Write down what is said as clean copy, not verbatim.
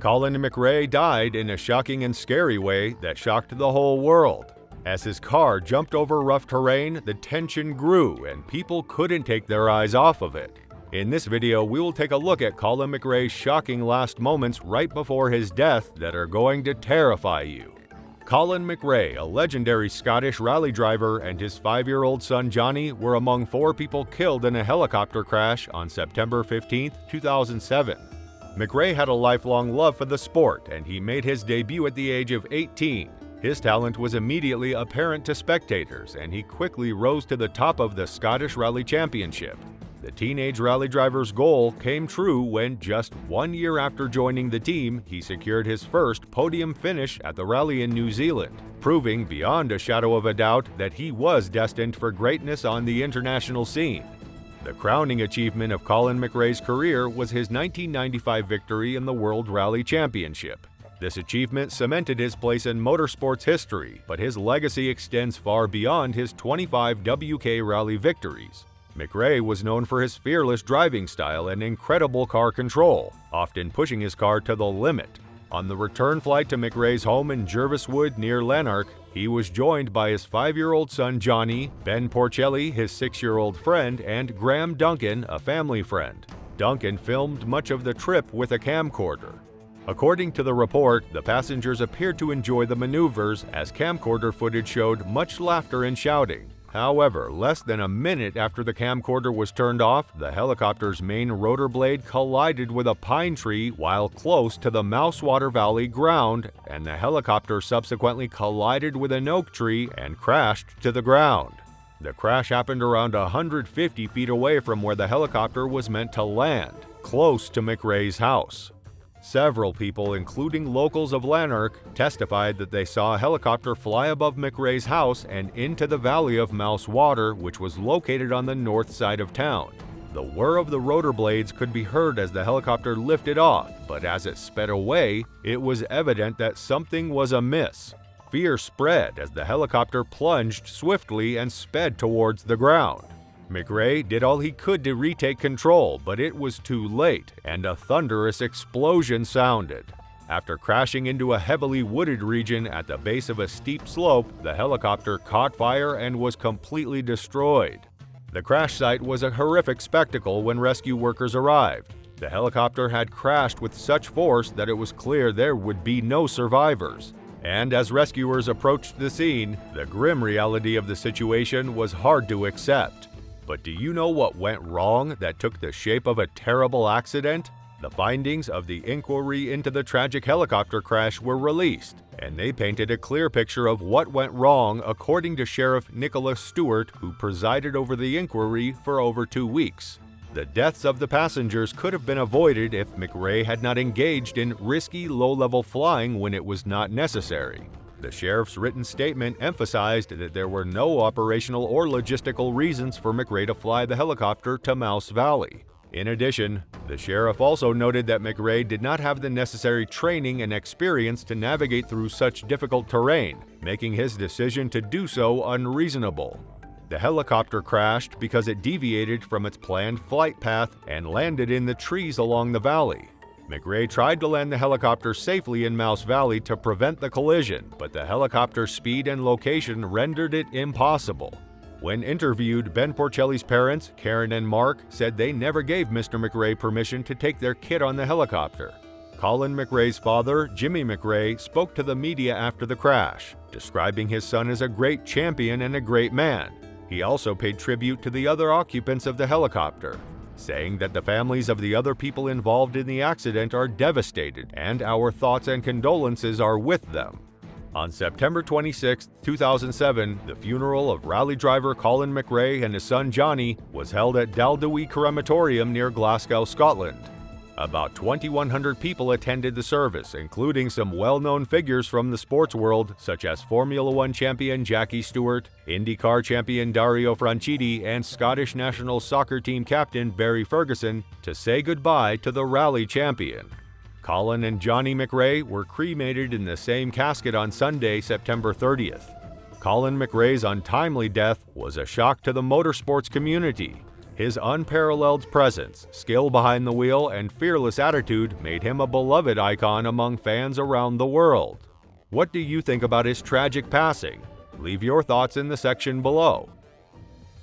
Colin McRae died in a shocking and scary way that shocked the whole world. As his car jumped over rough terrain, the tension grew and people couldn't take their eyes off of it. In this video, we will take a look at Colin McRae's shocking last moments right before his death that are going to terrify you. Colin McRae, a legendary Scottish rally driver, and his 5-year-old son Johnny were among 4 people killed in a helicopter crash on September 15, 2007. McRae had a lifelong love for the sport, and he made his debut at the age of 18. His talent was immediately apparent to spectators, and he quickly rose to the top of the Scottish Rally Championship. The teenage rally driver's goal came true when, just 1 year after joining the team, he secured his first podium finish at the rally in New Zealand, proving beyond a shadow of a doubt that he was destined for greatness on the international scene. The crowning achievement of Colin McRae's career was his 1995 victory in the World Rally Championship. This achievement cemented his place in motorsports history, but his legacy extends far beyond his 25 WK rally victories. McRae was known for his fearless driving style and incredible car control, often pushing his car to the limit. On the return flight to McRae's home in Jerviswood near Lanark, he was joined by his 5-year-old son Johnny, Ben Porcelli, his 6-year-old friend, and Graham Duncan, a family friend. Duncan filmed much of the trip with a camcorder. According to the report, the passengers appeared to enjoy the maneuvers, as camcorder footage showed much laughter and shouting. However, less than a minute after the camcorder was turned off, the helicopter's main rotor blade collided with a pine tree while close to the Mousewater Valley ground, and the helicopter subsequently collided with an oak tree and crashed to the ground. The crash happened around 150 feet away from where the helicopter was meant to land, close to McRae's house. Several people, including locals of Lanark, testified that they saw a helicopter fly above McRae's house and into the valley of Mousewater, which was located on the north side of town. The whir of the rotor blades could be heard as the helicopter lifted off, but as it sped away, it was evident that something was amiss. Fear spread as the helicopter plunged swiftly and sped towards the ground. McRae did all he could to retake control, but it was too late, and a thunderous explosion sounded. After crashing into a heavily wooded region at the base of a steep slope, the helicopter caught fire and was completely destroyed. The crash site was a horrific spectacle when rescue workers arrived. The helicopter had crashed with such force that it was clear there would be no survivors. And as rescuers approached the scene, the grim reality of the situation was hard to accept. But do you know what went wrong that took the shape of a terrible accident? The findings of the inquiry into the tragic helicopter crash were released, and they painted a clear picture of what went wrong, according to Sheriff Nicholas Stewart, who presided over the inquiry for over 2 weeks. The deaths of the passengers could have been avoided if McRae had not engaged in risky low-level flying when it was not necessary. The sheriff's written statement emphasized that there were no operational or logistical reasons for McRae to fly the helicopter to Mouse Valley. In addition, the sheriff also noted that McRae did not have the necessary training and experience to navigate through such difficult terrain, making his decision to do so unreasonable. The helicopter crashed because it deviated from its planned flight path and landed in the trees along the valley. McRae tried to land the helicopter safely in Mouse Valley to prevent the collision, but the helicopter's speed and location rendered it impossible. When interviewed, Ben Porcelli's parents, Karen and Mark, said they never gave Mr. McRae permission to take their kid on the helicopter. Colin McRae's father, Jimmy McRae, spoke to the media after the crash, describing his son as a great champion and a great man. He also paid tribute to the other occupants of the helicopter, saying that the families of the other people involved in the accident are devastated and our thoughts and condolences are with them. On September 26, 2007, the funeral of rally driver Colin McRae and his son Johnny was held at Daldowie Crematorium near Glasgow, Scotland. About 2,100 people attended the service, including some well-known figures from the sports world, such as Formula One champion Jackie Stewart, IndyCar champion Dario Franchitti, and Scottish national soccer team captain Barry Ferguson, to say goodbye to the rally champion. Colin and Johnny McRae were cremated in the same casket on Sunday, September 30th. Colin McRae's untimely death was a shock to the motorsports community. His unparalleled presence, skill behind the wheel, and fearless attitude made him a beloved icon among fans around the world. What do you think about his tragic passing? Leave your thoughts in the section below.